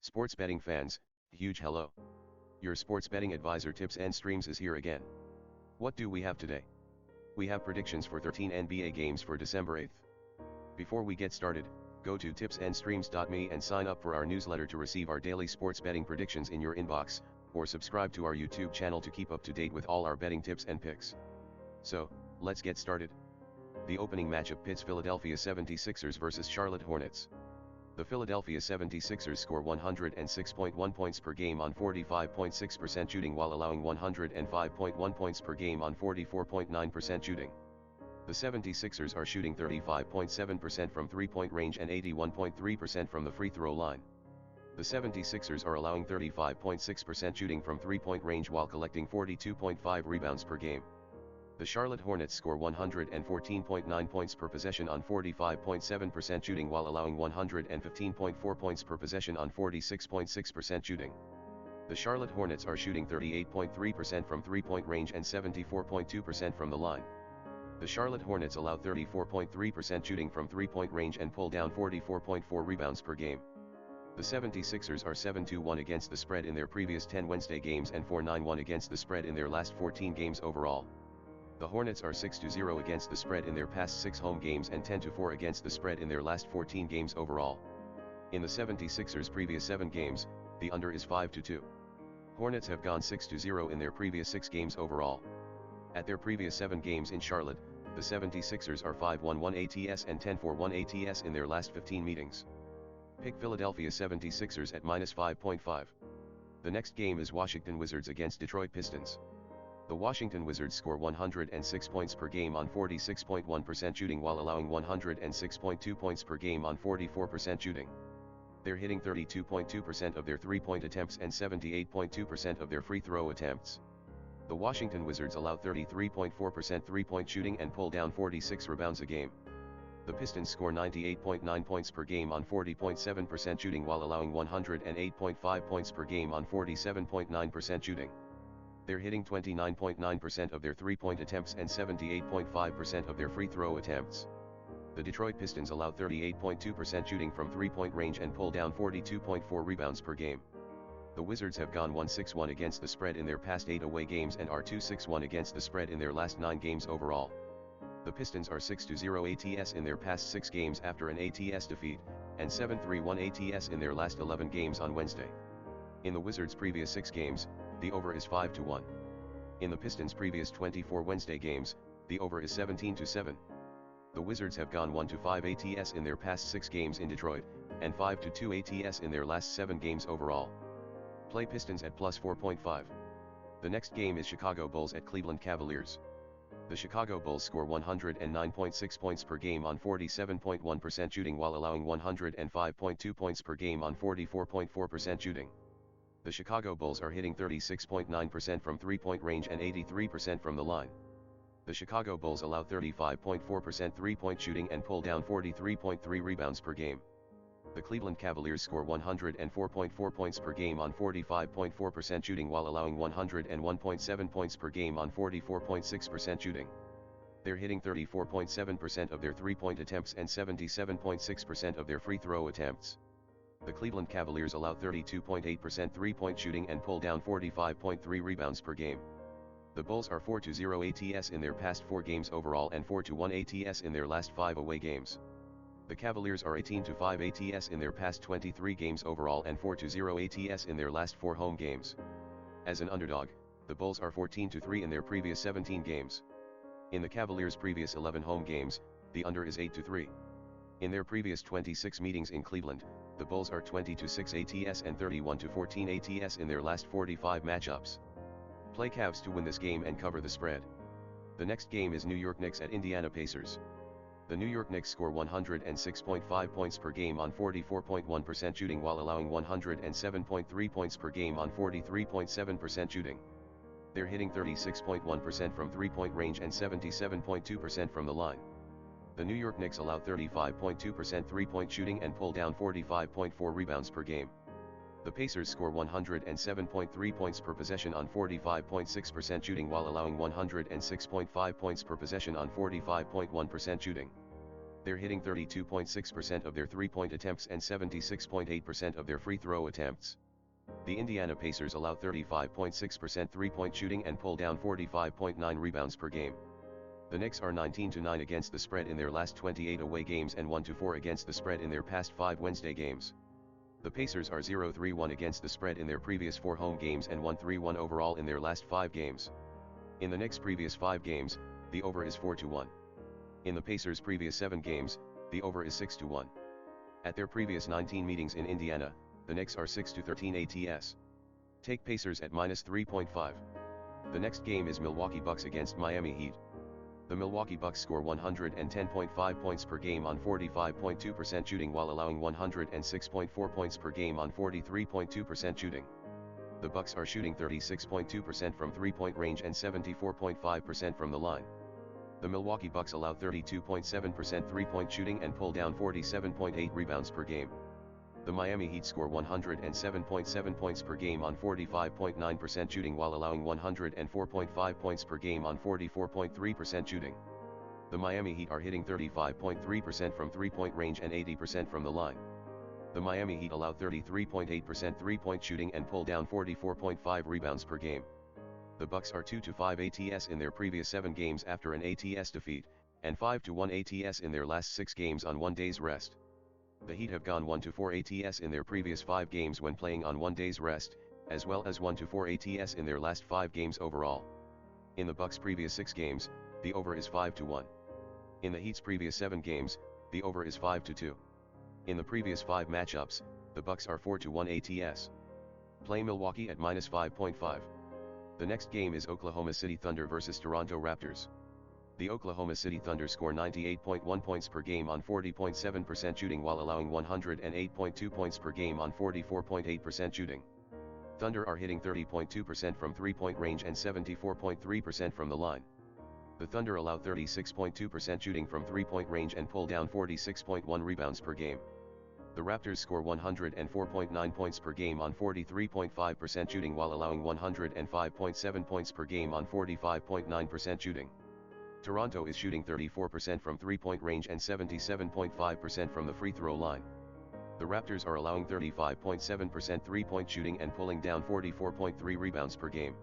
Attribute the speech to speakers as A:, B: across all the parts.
A: Sports betting fans, huge hello. Your sports betting advisor Tips and Streams is here again. What do we have today? We have predictions for 13 NBA games for December 8th. Before we get started, go to tipsandstreams.me and sign up for our newsletter to receive our daily sports betting predictions in your inbox, or subscribe to our YouTube channel to keep up to date with all our betting tips and picks. So, let's get started. The opening matchup pits Philadelphia 76ers versus Charlotte Hornets. The Philadelphia 76ers score 106.1 points per game on 45.6% shooting while allowing 105.1 points per game on 44.9% shooting. The 76ers are shooting 35.7% from three-point range and 81.3% from the free throw line. The 76ers are allowing 35.6% shooting from three-point range while collecting 42.5 rebounds per game. The Charlotte Hornets score 114.9 points per possession on 45.7% shooting while allowing 115.4 points per possession on 46.6% shooting. The Charlotte Hornets are shooting 38.3% from three-point range and 74.2% from the line. The Charlotte Hornets allow 34.3% shooting from three-point range and pull down 44.4 rebounds per game. The 76ers are 7-1 against the spread in their previous 10 Wednesday games and 4-9-1 against the spread in their last 14 games overall. The Hornets are 6-0 against the spread in their past 6 home games and 10-4 against the spread in their last 14 games overall. In the 76ers' previous 7 games, the under is 5-2. Hornets have gone 6-0 in their previous 6 games overall. At their previous 7 games in Charlotte, the 76ers are 5-1-1 ATS and 10-4-1 ATS in their last 15 meetings. Pick Philadelphia 76ers at -5.5. The next game is Washington Wizards against Detroit Pistons. The Washington Wizards score 106 points per game on 46.1% shooting while allowing 106.2 points per game on 44% shooting. They're hitting 32.2% of their three-point attempts and 78.2% of their free throw attempts. The Washington Wizards allow 33.4% three-point shooting and pull down 46 rebounds a game. The Pistons score 98.9 points per game on 40.7% shooting while allowing 108.5 points per game on 47.9% shooting. They're hitting 29.9% of their three-point attempts and 78.5% of their free throw attempts. The Detroit Pistons allow 38.2% shooting from three-point range and pull down 42.4 rebounds per game. The Wizards have gone 1-6-1 against the spread in their past 8 away games and are 2-6-1 against the spread in their last 9 games overall. The Pistons are 6-0 ATS in their past 6 games after an ATS defeat, and 7-3-1 ATS in their last 11 games on Wednesday. In the Wizards' previous 6 games, the over is 5-1. In the Pistons' previous 24 Wednesday games, the over is 17-7. The Wizards have gone 1-5 ATS in their past 6 games in Detroit, and 5-2 ATS in their last 7 games overall. Play Pistons at +4.5. The next game is Chicago Bulls at Cleveland Cavaliers. The Chicago Bulls score 109.6 points per game on 47.1% shooting while allowing 105.2 points per game on 44.4% shooting. The Chicago Bulls are hitting 36.9% from three-point range and 83% from the line. The Chicago Bulls allow 35.4% three-point shooting and pull down 43.3 rebounds per game. The Cleveland Cavaliers score 104.4 points per game on 45.4% shooting while allowing 101.7 points per game on 44.6% shooting. They're hitting 34.7% of their three-point attempts and 77.6% of their free throw attempts. The Cleveland Cavaliers allow 32.8% three-point shooting and pull down 45.3 rebounds per game. The Bulls are 4-0 ATS in their past 4 games overall and 4-1 ATS in their last 5 away games. The Cavaliers are 18-5 ATS in their past 23 games overall and 4-0 ATS in their last 4 home games. As an underdog, the Bulls are 14-3 in their previous 17 games. In the Cavaliers' previous 11 home games, the under is 8-3. In their previous 26 meetings in Cleveland, the Bulls are 20-6 ATS and 31-14 ATS in their last 45 matchups. Play Cavs to win this game and cover the spread. The next game is New York Knicks at Indiana Pacers. The New York Knicks score 106.5 points per game on 44.1% shooting while allowing 107.3 points per game on 43.7% shooting. They're hitting 36.1% from three-point range and 77.2% from the line. The New York Knicks allow 35.2% three-point shooting and pull down 45.4 rebounds per game. The Pacers score 107.3 points per possession on 45.6% shooting while allowing 106.5 points per possession on 45.1% shooting. They're hitting 32.6% of their three-point attempts and 76.8% of their free throw attempts. The Indiana Pacers allow 35.6% three-point shooting and pull down 45.9 rebounds per game. The Knicks are 19-9 against the spread in their last 28 away games and 1-4 against the spread in their past 5 Wednesday games. The Pacers are 0-3-1 against the spread in their previous 4 home games and 1-3-1 overall in their last 5 games. In the Knicks' previous 5 games, the over is 4-1. In the Pacers' previous 7 games, the over is 6-1. At their previous 19 meetings in Indiana, the Knicks are 6-13 ATS. Take Pacers at -3.5. The next game is Milwaukee Bucks against Miami Heat. The Milwaukee Bucks score 110.5 points per game on 45.2% shooting while allowing 106.4 points per game on 43.2% shooting. The Bucks are shooting 36.2% from three-point range and 74.5% from the line. The Milwaukee Bucks allow 32.7% three-point shooting and pull down 47.8 rebounds per game. The Miami Heat score 107.7 points per game on 45.9% shooting while allowing 104.5 points per game on 44.3% shooting. The Miami Heat are hitting 35.3% from three-point range and 80% from the line. The Miami Heat allow 33.8% three-point shooting and pull down 44.5 rebounds per game. The Bucks are 2-5 ATS in their previous 7 games after an ATS defeat, and 5-1 ATS in their last 6 games on 1 day's rest. The Heat have gone 1-4 ATS in their previous 5 games when playing on 1 day's rest, as well as 1-4 ATS in their last 5 games overall. In the Bucks' previous 6 games, the over is 5-1. In the Heat's previous 7 games, the over is 5-2. In the previous 5 matchups, the Bucks are 4-1 ATS. Play Milwaukee at -5.5. The next game is Oklahoma City Thunder versus Toronto Raptors. The Oklahoma City Thunder score 98.1 points per game on 40.7% shooting while allowing 108.2 points per game on 44.8% shooting. Thunder are hitting 30.2% from three-point range and 74.3% from the line. The Thunder allow 36.2% shooting from three-point range and pull down 46.1 rebounds per game. The Raptors score 104.9 points per game on 43.5% shooting while allowing 105.7 points per game on 45.9% shooting. Toronto is shooting 34% from three-point range and 77.5% from the free throw line. The Raptors are allowing 35.7% three-point shooting and pulling down 44.3 rebounds per game.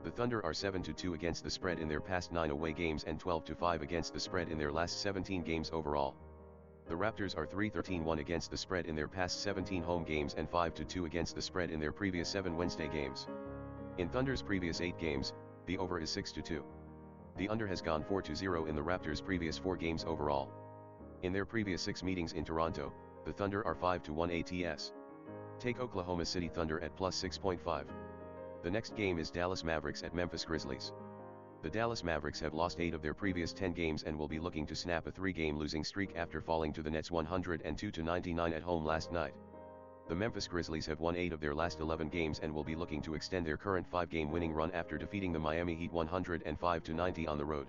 A: The Thunder are 7-2 against the spread in their past 9 away games and 12-5 against the spread in their last 17 games overall. The Raptors are 3-13-1 against the spread in their past 17 home games and 5-2 against the spread in their previous 7 Wednesday games. In Thunder's previous 8 games, the over is 6-2. The under has gone 4-0 in the Raptors' previous 4 games overall. In their previous 6 meetings in Toronto, the Thunder are 5-1 ATS. Take Oklahoma City Thunder at +6.5. The next game is Dallas Mavericks at Memphis Grizzlies. The Dallas Mavericks have lost 8 of their previous 10 games and will be looking to snap a 3-game losing streak after falling to the Nets 102-99 at home last night. The Memphis Grizzlies have won 8 of their last 11 games and will be looking to extend their current 5-game winning run after defeating the Miami Heat 105-90 on the road.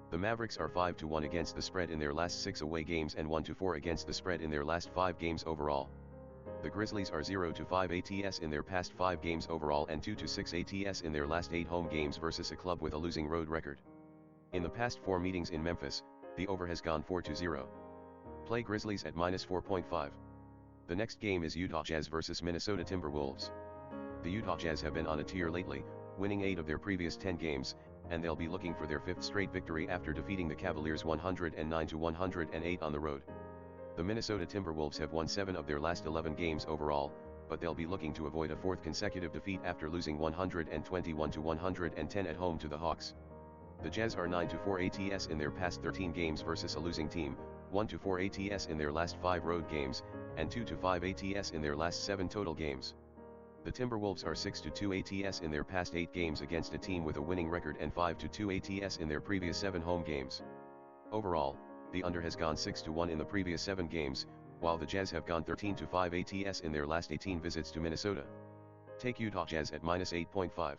A: The Mavericks are 5-1 against the spread in their last 6 away games and 1-4 against the spread in their last 5 games overall. The Grizzlies are 0-5 ATS in their past 5 games overall and 2-6 ATS in their last 8 home games versus a club with a losing road record. In the past 4 meetings in Memphis, the over has gone 4-0. Play Grizzlies at -4.5. The next game is Utah Jazz versus Minnesota Timberwolves. The Utah Jazz have been on a tear lately, winning 8 of their previous 10 games, and they'll be looking for their 5th straight victory after defeating the Cavaliers 109-108 on the road. The Minnesota Timberwolves have won 7 of their last 11 games overall, but they'll be looking to avoid a 4th consecutive defeat after losing 121-110 at home to the Hawks. The Jazz are 9-4 ATS in their past 13 games versus a losing team, 1-4 ATS in their last 5 road games, and 2-5 ATS in their last 7 total games. The Timberwolves are 6-2 ATS in their past 8 games against a team with a winning record and 5-2 ATS in their previous 7 home games. Overall, the under has gone 6-1 in the previous 7 games, while the Jazz have gone 13-5 ATS in their last 18 visits to Minnesota. Take Utah Jazz at -8.5.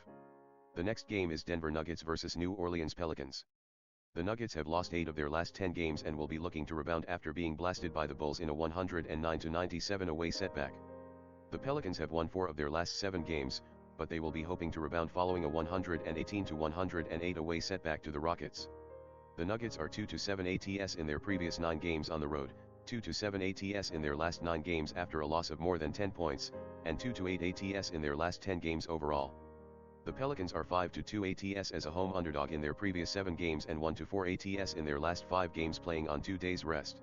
A: The next game is Denver Nuggets versus New Orleans Pelicans. The Nuggets have lost 8 of their last 10 games and will be looking to rebound after being blasted by the Bulls in a 109-97 away setback. The Pelicans have won 4 of their last 7 games, but they will be hoping to rebound following a 118-108 away setback to the Rockets. The Nuggets are 2-7 ATS in their previous 9 games on the road, 2-7 ATS in their last 9 games after a loss of more than 10 points, and 2-8 ATS in their last 10 games overall. The Pelicans are 5-2 ATS as a home underdog in their previous 7 games and 1-4 ATS in their last 5 games playing on 2 days rest.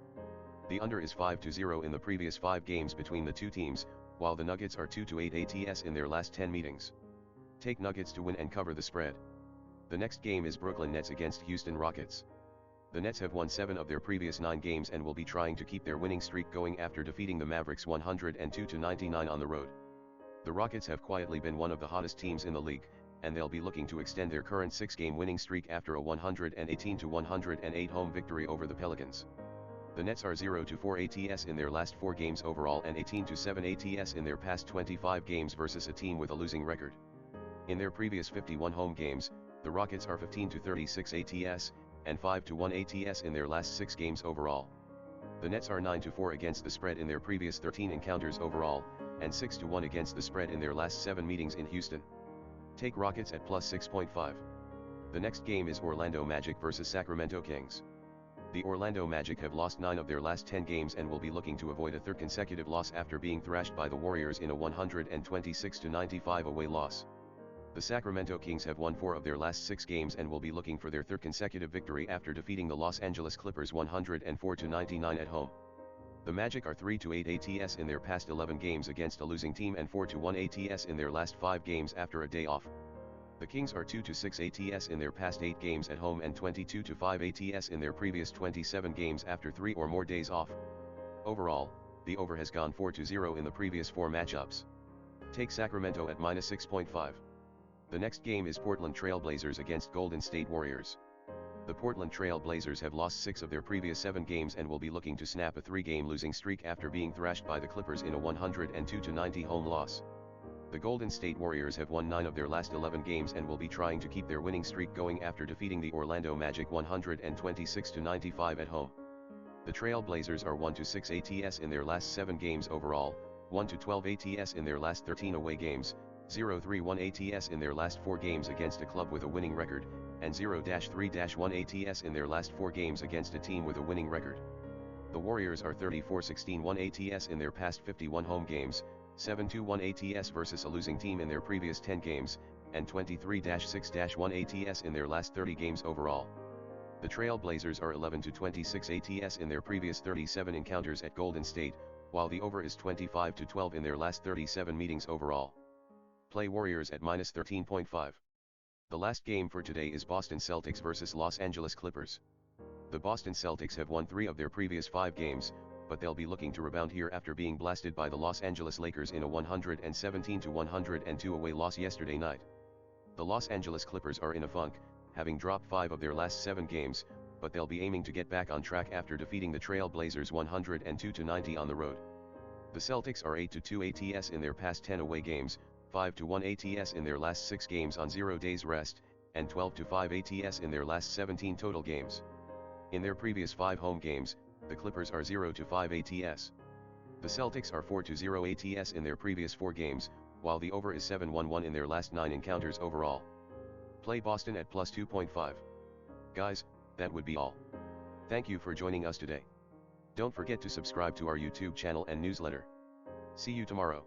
A: The under is 5-0 in the previous 5 games between the two teams, while the Nuggets are 2-8 ATS in their last 10 meetings. Take Nuggets to win and cover the spread. The next game is Brooklyn Nets against Houston Rockets. The Nets have won 7 of their previous 9 games and will be trying to keep their winning streak going after defeating the Mavericks 102-99 on the road. The Rockets have quietly been one of the hottest teams in the league, and they'll be looking to extend their current 6-game winning streak after a 118-108 home victory over the Pelicans. The Nets are 0-4 ATS in their last 4 games overall and 18-7 ATS in their past 25 games versus a team with a losing record. In their previous 51 home games, the Rockets are 15-36 ATS, and 5-1 ATS in their last 6 games overall. The Nets are 9-4 against the spread in their previous 13 encounters overall, and 6-1 against the spread in their last 7 meetings in Houston. Take Rockets at plus 6.5. The next game is Orlando Magic vs Sacramento Kings. The Orlando Magic have lost 9 of their last 10 games and will be looking to avoid a third consecutive loss after being thrashed by the Warriors in a 126-95 away loss. The Sacramento Kings have won 4 of their last 6 games and will be looking for their third consecutive victory after defeating the Los Angeles Clippers 104-99 at home. The Magic are 3-8 ATS in their past 11 games against a losing team and 4-1 ATS in their last 5 games after a day off. The Kings are 2-6 ATS in their past 8 games at home and 22-5 ATS in their previous 27 games after 3 or more days off. Overall, the over has gone 4-0 in the previous 4 matchups. Take Sacramento at minus 6.5. The next game is Portland Trail Blazers against Golden State Warriors. The Portland Trail Blazers have lost 6 of their previous 7 games and will be looking to snap a 3-game losing streak after being thrashed by the Clippers in a 102-90 home loss. The Golden State Warriors have won 9 of their last 11 games and will be trying to keep their winning streak going after defeating the Orlando Magic 126-95 at home. The Trail Blazers are 1-6 ATS in their last 7 games overall, 1-12 ATS in their last 13 away games, 0-3-1 ATS in their last 4 games against a club with a winning record, and 0-3-1 ATS in their last 4 games against a team with a winning record. The Warriors are 34-16-1 ATS in their past 51 home games, 7-1 ATS versus a losing team in their previous 10 games, and 23-6-1 ATS in their last 30 games overall. The Trail Blazers are 11-26 ATS in their previous 37 encounters at Golden State, while the over is 25-12 in their last 37 meetings overall. Play Warriors at minus 13.5. The last game for today is Boston Celtics vs Los Angeles Clippers. The Boston Celtics have won 3 of their previous 5 games, but they'll be looking to rebound here after being blasted by the Los Angeles Lakers in a 117-102 away loss yesterday night. The Los Angeles Clippers are in a funk, having dropped 5 of their last 7 games, but they'll be aiming to get back on track after defeating the Trail Blazers 102-90 on the road. The Celtics are 8-2 ATS in their past 10 away games, 5-1 ATS in their last 6 games on 0 days rest, and 12-5 ATS in their last 17 total games. In their previous 5 home games, the Clippers are 0-5 ATS. The Celtics are 4-0 ATS in their previous 4 games, while the over is 7-1 in their last 9 encounters overall. Play Boston at plus 2.5. Guys, that would be all. Thank you for joining us today. Don't forget to subscribe to our YouTube channel and newsletter. See you tomorrow.